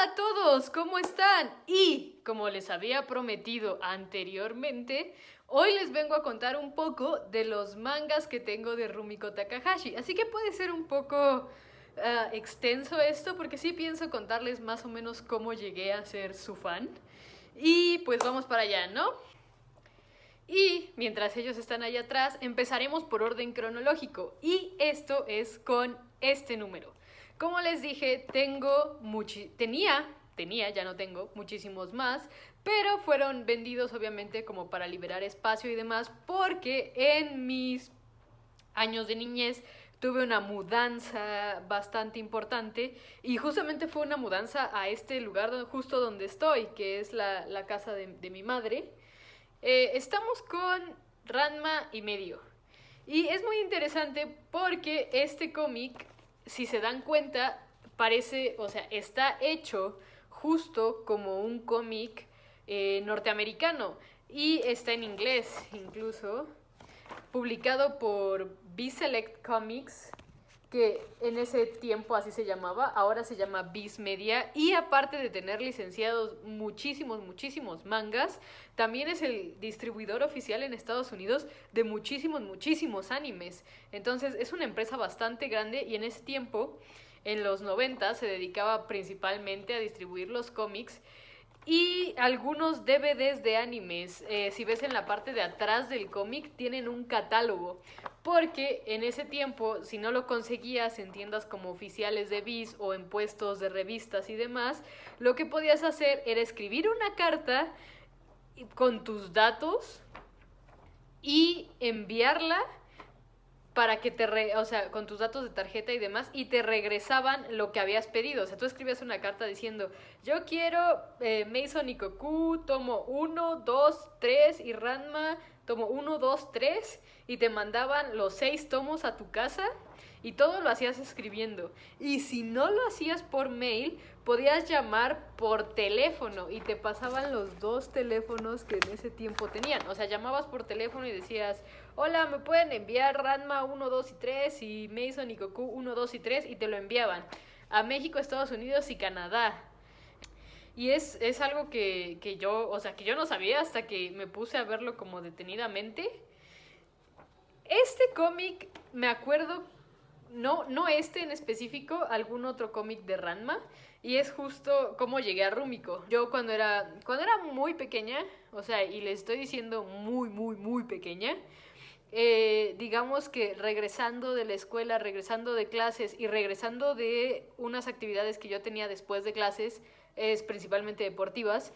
Hola a todos, ¿cómo están? Y como les había prometido anteriormente, hoy les vengo a contar un poco de los mangas que tengo de Rumiko Takahashi. Así que puede ser un poco extenso esto, porque sí pienso contarles más o menos cómo llegué a ser su fan. Y pues vamos para allá, ¿no? Y mientras ellos están allá atrás, empezaremos por orden cronológico. Y esto es con este número. Como les dije, tenía, ya no tengo, muchísimos más, pero fueron vendidos obviamente como para liberar espacio y demás, porque en mis años de niñez tuve una mudanza bastante importante y justamente fue una mudanza a este lugar justo donde estoy, que es la casa de mi madre. Estamos con Ranma y medio. Y es muy interesante porque este cómic, si se dan cuenta, parece, o sea, está hecho justo como un cómic norteamericano. Y está en inglés incluso, publicado por B-Select Comics, que en ese tiempo así se llamaba, ahora se llama Viz Media, y aparte de tener licenciados muchísimos mangas, también es el distribuidor oficial en Estados Unidos de muchísimos animes. Entonces es una empresa bastante grande y en ese tiempo, en los 90, se dedicaba principalmente a distribuir los cómics y algunos DVDs de animes. Si ves en la parte de atrás del cómic, tienen un catálogo. Porque en ese tiempo, si no lo conseguías en tiendas como oficiales de Viz o en puestos de revistas y demás, lo que podías hacer era escribir una carta con tus datos y enviarla para que o sea, con tus datos de tarjeta y demás, y te regresaban lo que habías pedido. O sea, tú escribías una carta diciendo, yo quiero Mason y Goku, tomo 1, 2, 3, y Ranma, tomo 1, 2, 3, y te mandaban los 6 tomos a tu casa, y todo lo hacías escribiendo. Y si no lo hacías por mail, podías llamar por teléfono, y te pasaban los 2 teléfonos que en ese tiempo tenían. O sea, llamabas por teléfono y decías, hola, ¿me pueden enviar Ranma 1, 2 y 3 y Mason y Goku 1, 2 y 3? Y te lo enviaban a México, Estados Unidos y Canadá. Y es algo que yo, o sea, que yo no sabía hasta que me puse a verlo como detenidamente. Este cómic, me acuerdo, no este en específico, algún otro cómic de Ranma, y es justo cómo llegué a Rumiko. Yo cuando era muy pequeña, o sea, y le estoy diciendo muy pequeña, digamos que regresando de la escuela, regresando de clases y regresando de unas actividades que yo tenía después de clases, principalmente deportivas,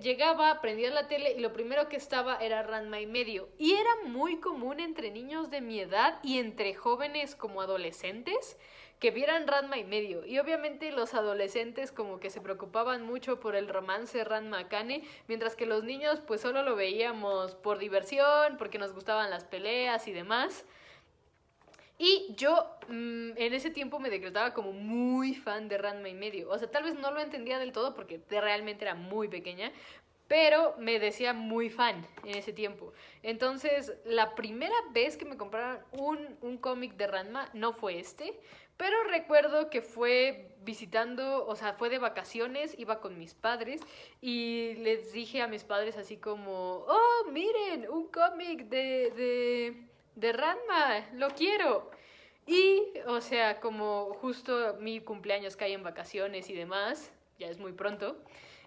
llegaba, prendía la tele y lo primero que estaba era Ranma y medio. Y era muy común entre niños de mi edad y entre jóvenes como adolescentes que vieran Ranma y medio. Y obviamente los adolescentes como que se preocupaban mucho por el romance Ranma-Akane, mientras que los niños pues solo lo veíamos por diversión, porque nos gustaban las peleas y demás. Y yo en ese tiempo me decretaba como muy fan de Ranma y medio. O sea, tal vez no lo entendía del todo porque realmente era muy pequeña, pero me decía muy fan en ese tiempo. Entonces, la primera vez que me compraron un cómic de Ranma no fue este, pero recuerdo que fue visitando, o sea, fue de vacaciones, iba con mis padres y les dije a mis padres así como, oh, miren, un cómic de Ranma, lo quiero. Y, o sea, como justo mi cumpleaños cae en vacaciones y demás, ya es muy pronto,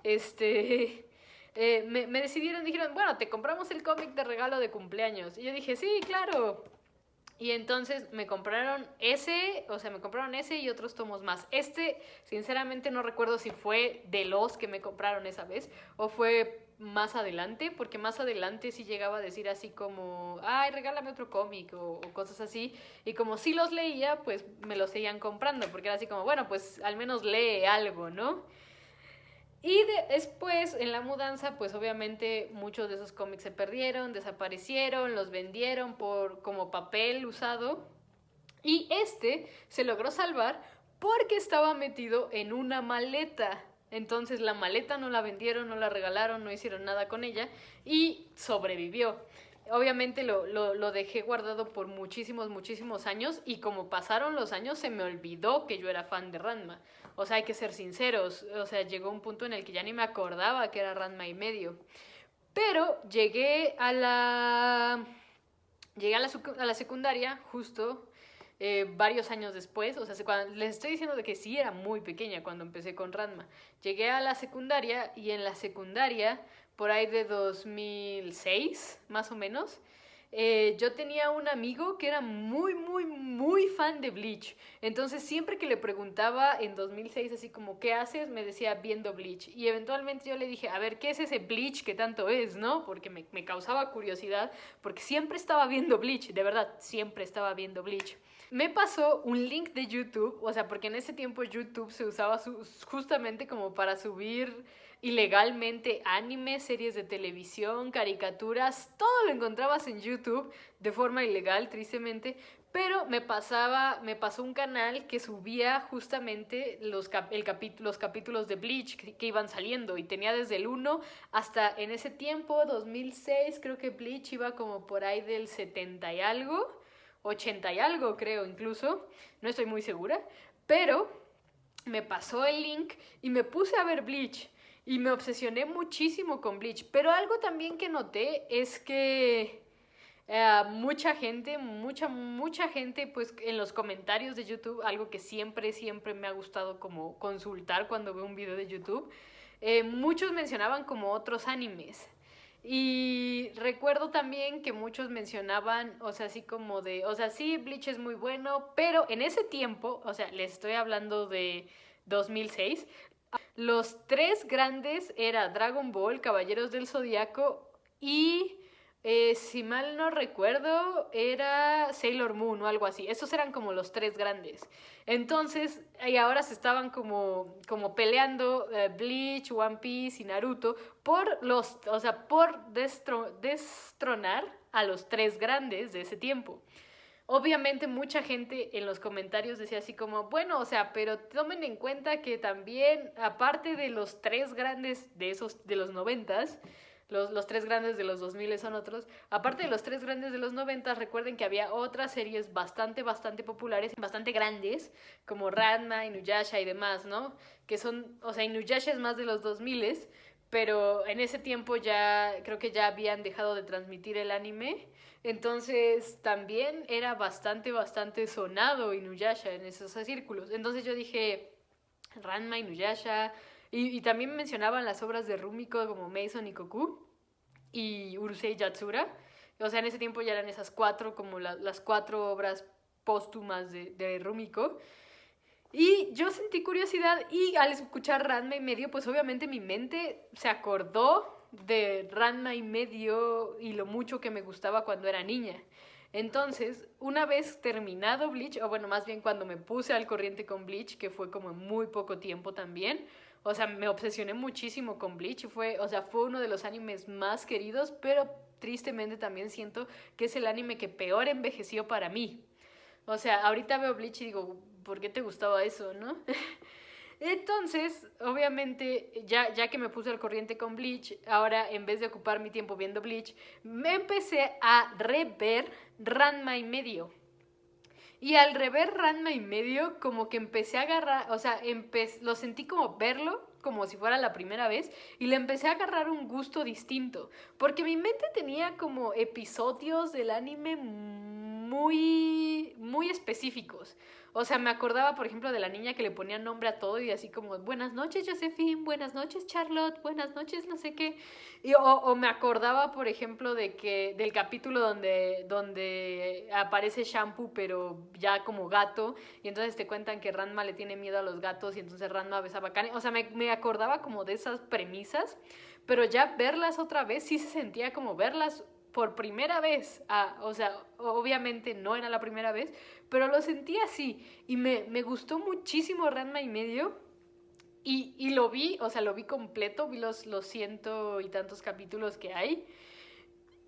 me decidieron, dijeron, bueno, te compramos el cómic de regalo de cumpleaños. Y yo dije, sí, claro. Y entonces me compraron ese y otros tomos más. Sinceramente no recuerdo si fue de los que me compraron esa vez o fue más adelante, porque más adelante sí llegaba a decir así como, ay, regálame otro cómic o cosas así. Y como sí los leía, pues me los seguían comprando, porque era así como, bueno, pues al menos lee algo, ¿no? Y después, en la mudanza, pues obviamente muchos de esos cómics se perdieron, desaparecieron, los vendieron como papel usado. Y se logró salvar porque estaba metido en una maleta. Entonces la maleta no la vendieron, no la regalaron, no hicieron nada con ella y sobrevivió. obviamente lo dejé guardado por muchísimos, muchísimos años y como pasaron los años se me olvidó que yo era fan de Ranma. O sea, hay que ser sinceros, o sea, llegó un punto en el que ya ni me acordaba que era Ranma y medio. Pero llegué a la secundaria justo varios años después, o sea, les estoy diciendo de que sí era muy pequeña cuando empecé con Ranma. Llegué a la secundaria y en la secundaria, por ahí de 2006, más o menos, yo tenía un amigo que era muy, muy, muy fan de Bleach. Entonces, siempre que le preguntaba en 2006, así como, ¿qué haces? Me decía, viendo Bleach. Y eventualmente yo le dije, a ver, ¿qué es ese Bleach que tanto es, no? Porque me causaba curiosidad, porque siempre estaba viendo Bleach, de verdad, siempre estaba viendo Bleach. Me pasó un link de YouTube, o sea, porque en ese tiempo YouTube se usaba justamente como para subir ilegalmente anime, series de televisión, caricaturas, todo lo encontrabas en YouTube de forma ilegal, tristemente, pero me pasó un canal que subía justamente los capítulos de Bleach que iban saliendo y tenía desde el 1 hasta en ese tiempo, 2006, creo que Bleach iba como por ahí del 70 y algo, 80 y algo creo incluso, no estoy muy segura, pero me pasó el link y me puse a ver Bleach. Y me obsesioné muchísimo con Bleach. Pero algo también que noté es que mucha gente, pues en los comentarios de YouTube, algo que siempre, siempre me ha gustado como consultar cuando veo un video de YouTube, muchos mencionaban como otros animes. Y recuerdo también que muchos mencionaban, o sea, así como de, o sea, sí, Bleach es muy bueno, pero en ese tiempo, o sea, les estoy hablando de 2006, los tres grandes era Dragon Ball, Caballeros del Zodiaco y, si mal no recuerdo, era Sailor Moon o algo así. Esos eran como los tres grandes. Entonces, y ahora se estaban como peleando Bleach, One Piece y Naruto por destronar a los tres grandes de ese tiempo. Obviamente mucha gente en los comentarios decía así como, bueno, o sea, pero tomen en cuenta que también, aparte de los tres grandes de los noventas, los tres grandes de los 2000 son otros, aparte de los tres grandes de los noventas, recuerden que había otras series bastante, bastante populares, bastante grandes, como Ranma, Inuyasha y demás, ¿no? Que son, o sea, Inuyasha es más de los 2000, pero en ese tiempo ya, creo que ya habían dejado de transmitir el anime. Entonces también era bastante, bastante sonado Inuyasha en esos círculos. Entonces yo dije, Ranma, Inuyasha, y también mencionaban las obras de Rumiko como Mason y Koku, y Urusei Yatsura. O sea, en ese tiempo ya eran esas cuatro, como las cuatro obras póstumas de Rumiko. Y yo sentí curiosidad y al escuchar Ranma y medio, pues obviamente mi mente se acordó de Ranma y medio y lo mucho que me gustaba cuando era niña. Entonces, una vez terminado Bleach, o bueno, más bien cuando me puse al corriente con Bleach, que fue como en muy poco tiempo también, o sea, me obsesioné muchísimo con Bleach y fue uno de los animes más queridos, pero tristemente también siento que es el anime que peor envejeció para mí. O sea, ahorita veo Bleach y digo, ¿por qué te gustaba eso, no? Entonces, obviamente, ya que me puse al corriente con Bleach, ahora en vez de ocupar mi tiempo viendo Bleach, me empecé a rever Ranma y medio. Y al rever Ranma y medio, como que empecé a agarrar, o sea, lo sentí como verlo, como si fuera la primera vez, y le empecé a agarrar un gusto distinto, porque mi mente tenía como episodios del anime muy, muy específicos. O sea, me acordaba, por ejemplo, de la niña que le ponía nombre a todo y así como, buenas noches, Josephine, buenas noches, Charlotte, buenas noches, no sé qué. O me acordaba, por ejemplo, del capítulo donde aparece Shampoo, pero ya como gato, y entonces te cuentan que Ranma le tiene miedo a los gatos y entonces Ranma besaba a Kane. O sea, me acordaba como de esas premisas, pero ya verlas otra vez sí se sentía como verlas por primera vez. O sea, obviamente no era la primera vez, pero lo sentí así. Y me gustó muchísimo Ranma y medio. Y lo vi, o sea, lo vi completo, vi los ciento y tantos capítulos que hay.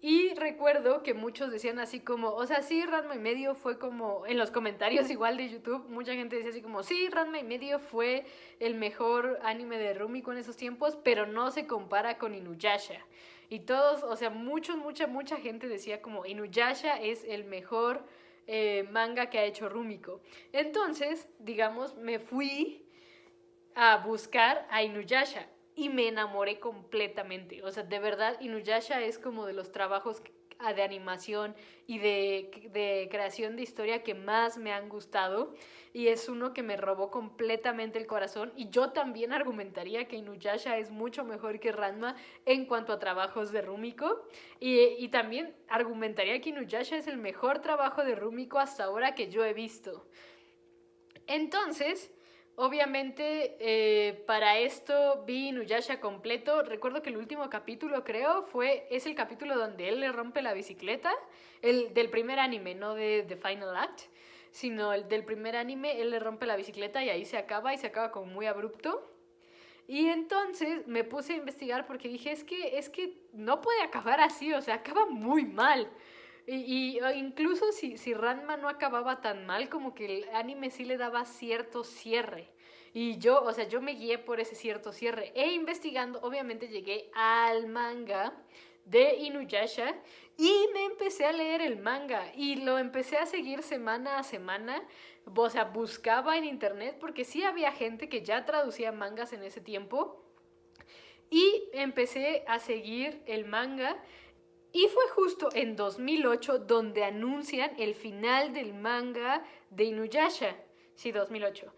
Y recuerdo que muchos decían así como, o sea, sí, Ranma y medio fue como, en los comentarios igual de YouTube, mucha gente decía así como, sí, Ranma y medio fue el mejor anime de Rumiko en esos tiempos, pero no se compara con Inuyasha. Y todos, o sea, mucha gente decía como Inuyasha es el mejor manga que ha hecho Rumiko. Entonces, digamos, me fui a buscar a Inuyasha y me enamoré completamente. O sea, de verdad, Inuyasha es como de los trabajos de animación y de creación de historia que más me han gustado, y es uno que me robó completamente el corazón. Y yo también argumentaría que Inuyasha es mucho mejor que Ranma en cuanto a trabajos de Rumiko, y también argumentaría que Inuyasha es el mejor trabajo de Rumiko hasta ahora que yo he visto. Entonces, obviamente, para esto vi Inuyasha completo. Recuerdo que el último capítulo, creo, es el capítulo donde él le rompe la bicicleta. El del primer anime, no de The Final Act, sino el del primer anime. Él le rompe la bicicleta y ahí se acaba, y se acaba como muy abrupto. Y entonces me puse a investigar porque dije, es que no puede acabar así, o sea, acaba muy mal. Y incluso si Ranma no acababa tan mal, como que el anime sí le daba cierto cierre. Y yo, o sea, yo me guié por ese cierto cierre. E investigando, obviamente llegué al manga de Inuyasha y me empecé a leer el manga. Y lo empecé a seguir semana a semana. O sea, buscaba en internet porque sí había gente que ya traducía mangas en ese tiempo. Y empecé a seguir el manga. Y fue justo en 2008 donde anuncian el final del manga de Inuyasha. Sí, 2008.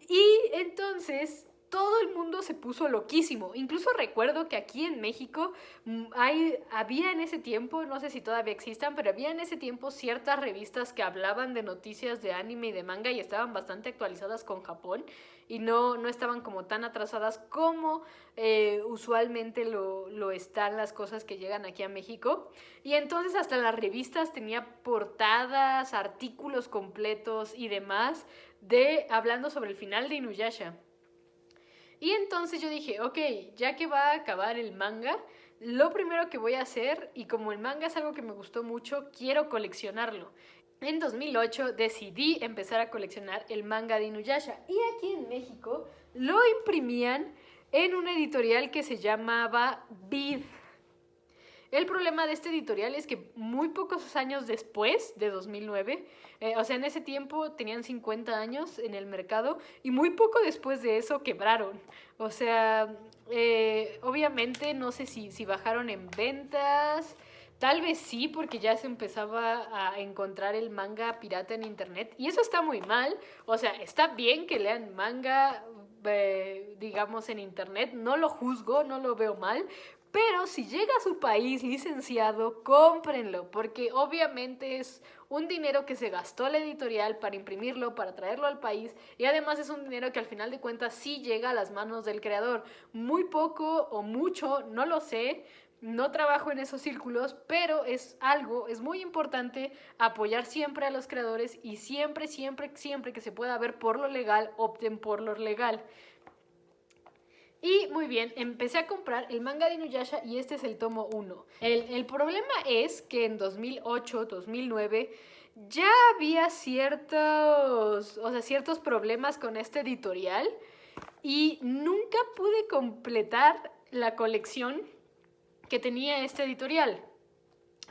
Y entonces todo el mundo se puso loquísimo. Incluso recuerdo que aquí en México había en ese tiempo, no sé si todavía existan, pero había en ese tiempo ciertas revistas que hablaban de noticias de anime y de manga y estaban bastante actualizadas con Japón, y no estaban como tan atrasadas como usualmente lo están las cosas que llegan aquí a México. Y entonces hasta las revistas tenía portadas, artículos completos y demás hablando sobre el final de Inuyasha. Y entonces yo dije, ok, ya que va a acabar el manga, lo primero que voy a hacer, y como el manga es algo que me gustó mucho, quiero coleccionarlo. En 2008 decidí empezar a coleccionar el manga de Inuyasha, y aquí en México lo imprimían en una editorial que se llamaba Vid. El problema de este editorial es que muy pocos años después de 2009, o sea, en ese tiempo tenían 50 años en el mercado, y muy poco después de eso quebraron. O sea, obviamente no sé si bajaron en ventas. Tal vez sí, porque ya se empezaba a encontrar el manga pirata en internet. Y eso está muy mal. O sea, está bien que lean manga, digamos, en internet. No lo juzgo, no lo veo mal. Pero si llega a su país licenciado, cómprenlo, porque obviamente es un dinero que se gastó la editorial para imprimirlo, para traerlo al país, y además es un dinero que al final de cuentas sí llega a las manos del creador. Muy poco o mucho, no lo sé, no trabajo en esos círculos, pero es muy importante apoyar siempre a los creadores, y siempre que se pueda ver por lo legal, opten por lo legal. Y muy bien, empecé a comprar el manga de Inuyasha y este es el tomo 1. El problema es que en 2008, 2009 ya había ciertos problemas con este editorial y nunca pude completar la colección que tenía este editorial.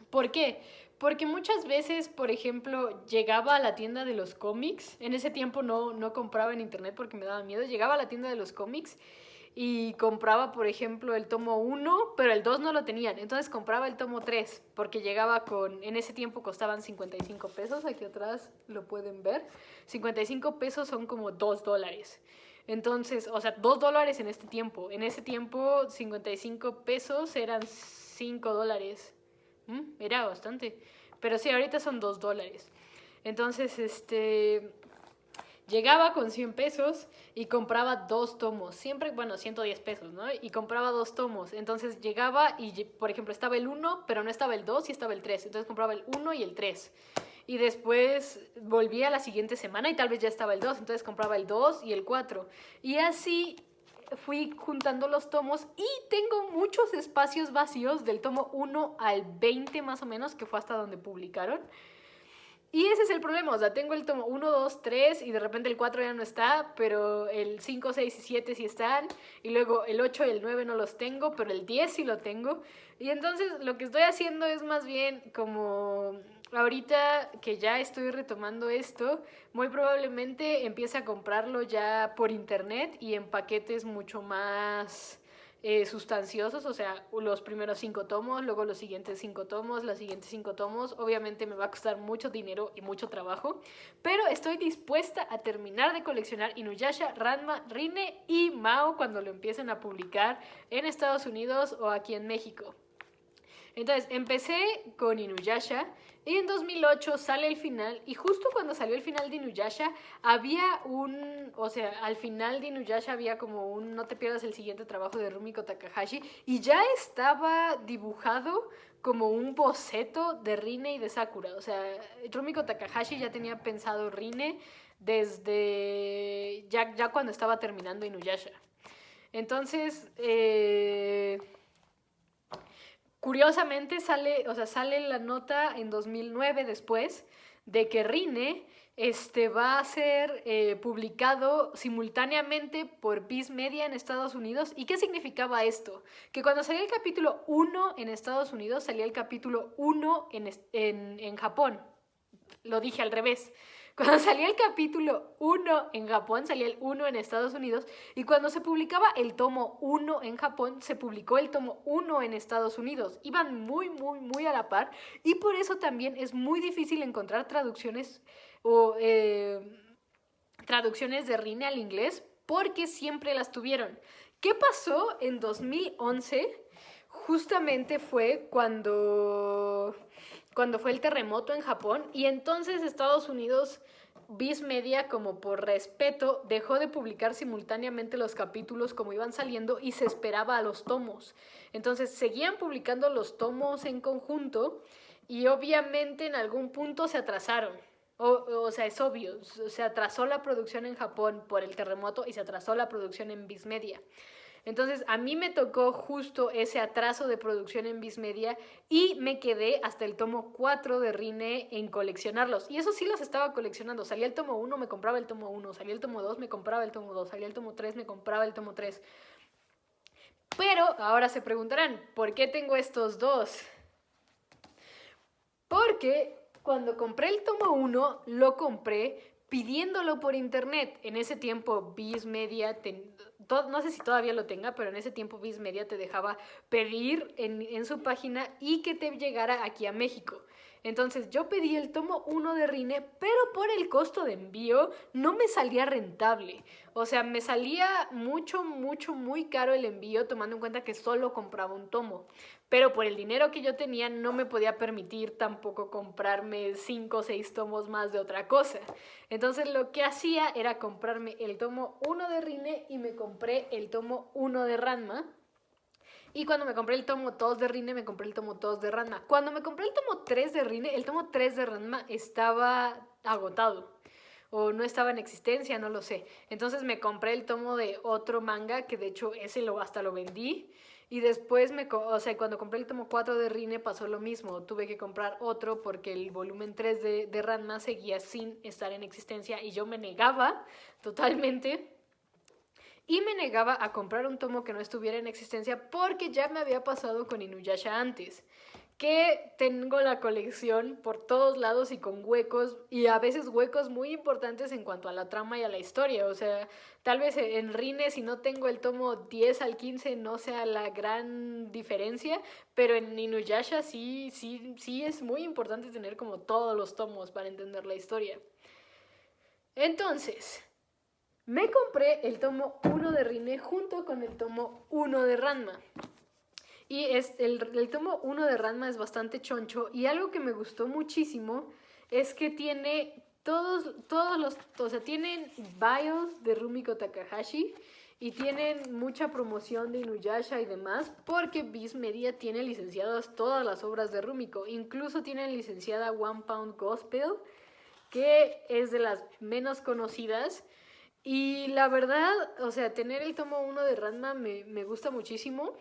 ¿Por qué? Porque muchas veces, por ejemplo, llegaba a la tienda de los cómics. En ese tiempo no compraba en internet porque me daba miedo. Llegaba a la tienda de los cómics y compraba, por ejemplo, el tomo 1, pero el 2 no lo tenían. Entonces compraba el tomo 3 porque llegaba en ese tiempo costaban 55 pesos. Aquí atrás lo pueden ver. 55 pesos son como $2. Entonces, o sea, $2 en este tiempo. En ese tiempo, 55 pesos eran $5. Era bastante. Pero sí, ahorita son $2. Entonces, llegaba con 100 pesos y compraba 2 tomos. Siempre, bueno, 110 pesos, ¿no? Y compraba 2 tomos. Entonces llegaba y, por ejemplo, estaba el 1, pero no estaba el 2 y estaba el 3. Entonces compraba el 1 y el 3. Y después volvía la siguiente semana y tal vez ya estaba el 2. Entonces compraba el 2 y el 4. Y así fui juntando los tomos y tengo muchos espacios vacíos del tomo 1 al 20 más o menos, que fue hasta donde publicaron. Y ese es el problema, o sea, tengo el tomo 1, 2, 3 y de repente el 4 ya no está, pero el 5, 6 y 7 sí están, y luego el 8 y el 9 no los tengo, pero el 10 sí lo tengo. Y entonces lo que estoy haciendo es más bien como ahorita que ya estoy retomando esto, muy probablemente empiece a comprarlo ya por internet y en paquetes mucho más sustanciosos, o sea, los primeros 5 tomos, luego los siguientes 5 tomos, los siguientes 5 tomos. Obviamente me va a costar mucho dinero y mucho trabajo, pero estoy dispuesta a terminar de coleccionar Inuyasha, Ranma, Rine y Mao cuando lo empiecen a publicar en Estados Unidos o aquí en México. Entonces, empecé con Inuyasha y en 2008 sale el final y justo cuando salió el final de Inuyasha había o sea, al final de Inuyasha había como un no te pierdas el siguiente trabajo de Rumiko Takahashi y ya estaba dibujado como un boceto de Rine y de Sakura. O sea, Rumiko Takahashi ya tenía pensado Rine desde ya cuando estaba terminando Inuyasha. Entonces, curiosamente sale la nota en 2009 después de que Rine va a ser publicado simultáneamente por Viz Media en Estados Unidos. ¿Y qué significaba esto? Que cuando salía el capítulo 1 en Estados Unidos, salía el capítulo 1 en Japón. Lo dije al revés. Cuando salía el capítulo 1 en Japón, salía el 1 en Estados Unidos. Y cuando se publicaba el tomo 1 en Japón, se publicó el tomo 1 en Estados Unidos. Iban muy, muy, muy a la par. Y por eso también es muy difícil encontrar traducciones o traducciones de Rine al inglés, porque siempre las tuvieron. ¿Qué pasó en 2011? Justamente fue cuando fue el terremoto en Japón y entonces Estados Unidos, Viz Media, como por respeto, dejó de publicar simultáneamente los capítulos como iban saliendo y se esperaba a los tomos. Entonces seguían publicando los tomos en conjunto y obviamente en algún punto se atrasaron. O sea, es obvio, se atrasó la producción en Japón por el terremoto y se atrasó la producción en Viz Media. Entonces, a mí me tocó justo ese atraso de producción en Viz Media y me quedé hasta el tomo 4 de Rine en coleccionarlos. Y eso sí los estaba coleccionando. Salía el tomo 1, me compraba el tomo 1. Salía el tomo 2, me compraba el tomo 2. Salía el tomo 3, me compraba el tomo 3. Pero ahora se preguntarán, ¿por qué tengo estos dos? Porque cuando compré el tomo 1, lo compré pidiéndolo por internet. En ese tiempo Viz Media, no sé si todavía lo tenga, pero en ese tiempo Viz Media te dejaba pedir en su página y que te llegara aquí a México. Entonces yo pedí el tomo 1 de Rine, pero por el costo de envío no me salía rentable. O sea, me salía mucho, mucho, muy caro el envío, tomando en cuenta que solo compraba un tomo. Pero por el dinero que yo tenía no me podía permitir tampoco comprarme 5 o 6 tomos más de otra cosa. Entonces lo que hacía era comprarme el tomo 1 de Rine y me compré el tomo 1 de Ranma. Y cuando me compré el tomo 2 de Rine, me compré el tomo 2 de Ranma. Cuando me compré el tomo 3 de Rine, el tomo 3 de Ranma estaba agotado. O no estaba en existencia, no lo sé. Entonces me compré el tomo de otro manga, que de hecho ese hasta lo vendí. Y después, cuando compré el tomo 4 de Rine pasó lo mismo. Tuve que comprar otro porque el volumen 3 de Ranma seguía sin estar en existencia. Y yo me negaba totalmente. Y me negaba a comprar un tomo que no estuviera en existencia porque ya me había pasado con Inuyasha antes. Que tengo la colección por todos lados y con huecos, y a veces huecos muy importantes en cuanto a la trama y a la historia. O sea, tal vez en Rine, si no tengo el tomo 10 al 15 no sea la gran diferencia, pero en Inuyasha sí es muy importante tener como todos los tomos para entender la historia. Entonces, me compré el tomo 1 de Rine junto con el tomo 1 de Ranma. Y el tomo 1 de Ranma es bastante choncho. Y algo que me gustó muchísimo es que tiene tienen bios de Rumiko Takahashi y tienen mucha promoción de Inuyasha y demás, porque Viz Media tiene licenciadas todas las obras de Rumiko. Incluso tienen licenciada One Pound Gospel, que es de las menos conocidas. Y la verdad, o sea, tener el tomo 1 de Ranma me gusta muchísimo.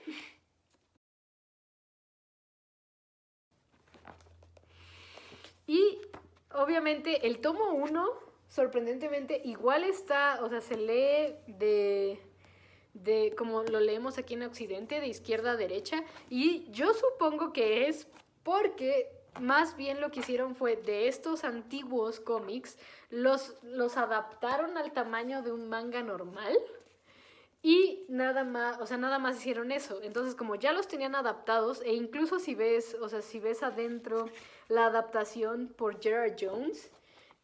Y obviamente el tomo 1, sorprendentemente, igual está, o sea, se lee de como lo leemos aquí en Occidente, de izquierda a derecha, y yo supongo que es porque más bien lo que hicieron fue de estos antiguos cómics, los adaptaron al tamaño de un manga normal. Y nada más, o sea, nada más hicieron eso. Entonces, como ya los tenían adaptados, e incluso si ves, o sea, si ves adentro la adaptación por Gerard Jones,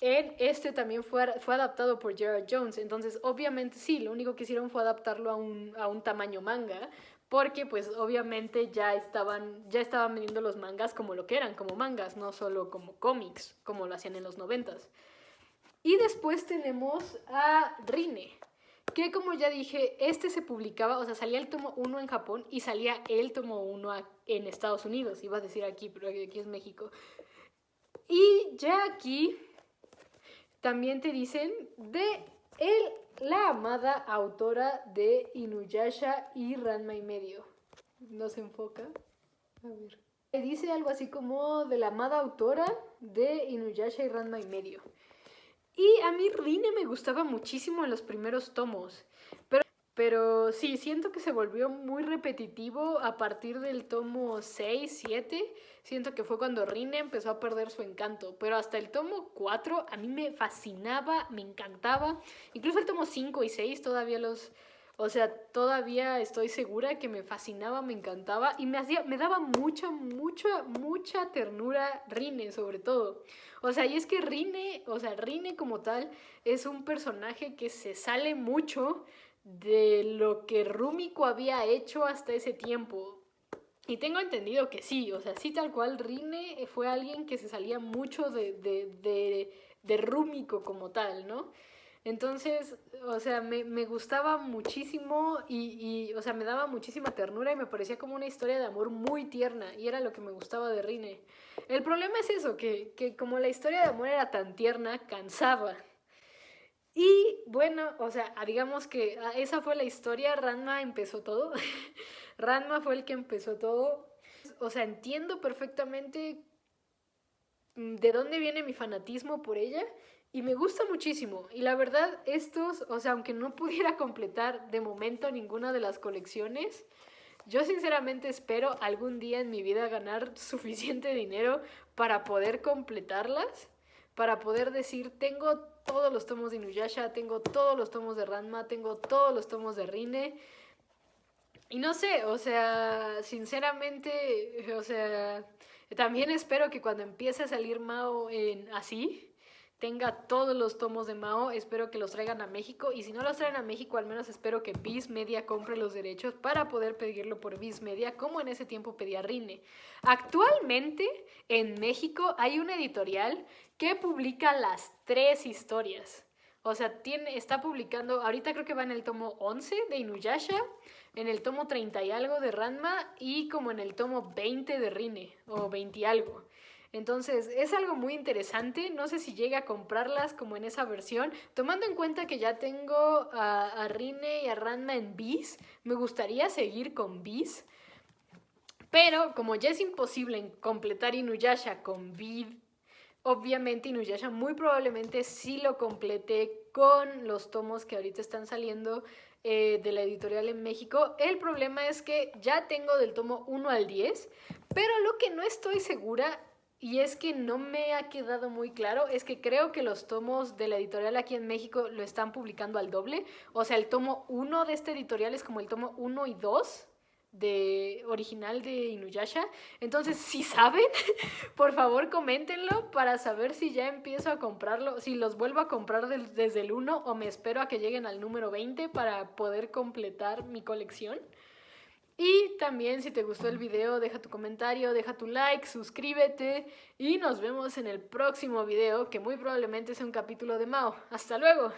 en este también fue adaptado por Gerard Jones. Entonces, obviamente sí, lo único que hicieron fue adaptarlo a un tamaño manga, porque pues obviamente ya estaban vendiendo los mangas como lo que eran, como mangas, no solo como cómics, como lo hacían en los 90s. Y después tenemos a Rine, que como ya dije, este se publicaba, o sea, salía el tomo 1 en Japón y salía el tomo 1 en Estados Unidos. Iba a decir aquí, pero aquí es México. Y ya aquí también te dicen de la amada autora de Inuyasha y Ranma y medio. ¿No se enfoca? A ver. Dice algo así como de la amada autora de Inuyasha y Ranma y medio. Y a mí Rine me gustaba muchísimo en los primeros tomos. Pero sí, siento que se volvió muy repetitivo a partir del tomo 6, 7. Siento que fue cuando Rine empezó a perder su encanto. Pero hasta el tomo 4 a mí me fascinaba, me encantaba. Incluso el tomo 5 y 6 todavía o sea, todavía estoy segura que me fascinaba, me encantaba. Y me daba mucha ternura Rine, sobre todo. O sea, y es que Rine como tal es un personaje que se sale mucho de lo que Rumiko había hecho hasta ese tiempo. Y tengo entendido que sí, o sea, sí tal cual Rine fue alguien que se salía mucho de Rumiko como tal, ¿no? Entonces, o sea, me gustaba muchísimo o sea, me daba muchísima ternura y me parecía como una historia de amor muy tierna y era lo que me gustaba de Rine. El problema es eso, que como la historia de amor era tan tierna, cansaba. Y bueno, o sea, digamos que esa fue la historia, Ranma empezó todo. Ranma fue el que empezó todo. O sea, entiendo perfectamente de dónde viene mi fanatismo por ella y me gusta muchísimo. Y la verdad, o sea, aunque no pudiera completar de momento ninguna de las colecciones, yo sinceramente espero algún día en mi vida ganar suficiente dinero para poder completarlas, para poder decir, tengo todos los tomos de Inuyasha, tengo todos los tomos de Ranma, tengo todos los tomos de Rine. Y no sé, o sea, sinceramente, o sea, también espero que cuando empiece a salir Mao así, tenga todos los tomos de Mao, espero que los traigan a México y si no los traen a México, al menos espero que Viz Media compre los derechos para poder pedirlo por Viz Media, como en ese tiempo pedía Rine. Actualmente en México hay una editorial que publica las 3 historias. O sea, está publicando, ahorita creo que va en el tomo 11 de Inuyasha, en el tomo 30 y algo de Ranma y como en el tomo 20 de Rine, o 20 y algo. Entonces, es algo muy interesante. No sé si llegue a comprarlas como en esa versión. Tomando en cuenta que ya tengo a Rine y a Ranma en Viz, me gustaría seguir con Viz. Pero como ya es imposible completar Inuyasha con Viz, obviamente Inuyasha muy probablemente sí lo complete con los tomos que ahorita están saliendo de la editorial en México. El problema es que ya tengo del tomo 1 al 10, pero lo que no estoy segura, y es que no me ha quedado muy claro, es que creo que los tomos de la editorial aquí en México lo están publicando al doble. O sea, el tomo 1 de esta editorial es como el tomo 1 y 2 de original de Inuyasha. Entonces, si saben, por favor coméntenlo para saber si ya empiezo a comprarlo, si los vuelvo a comprar desde el 1 o me espero a que lleguen al número 20 para poder completar mi colección. Y también si te gustó el video, deja tu comentario, deja tu like, suscríbete y nos vemos en el próximo video que muy probablemente sea un capítulo de Mao. ¡Hasta luego!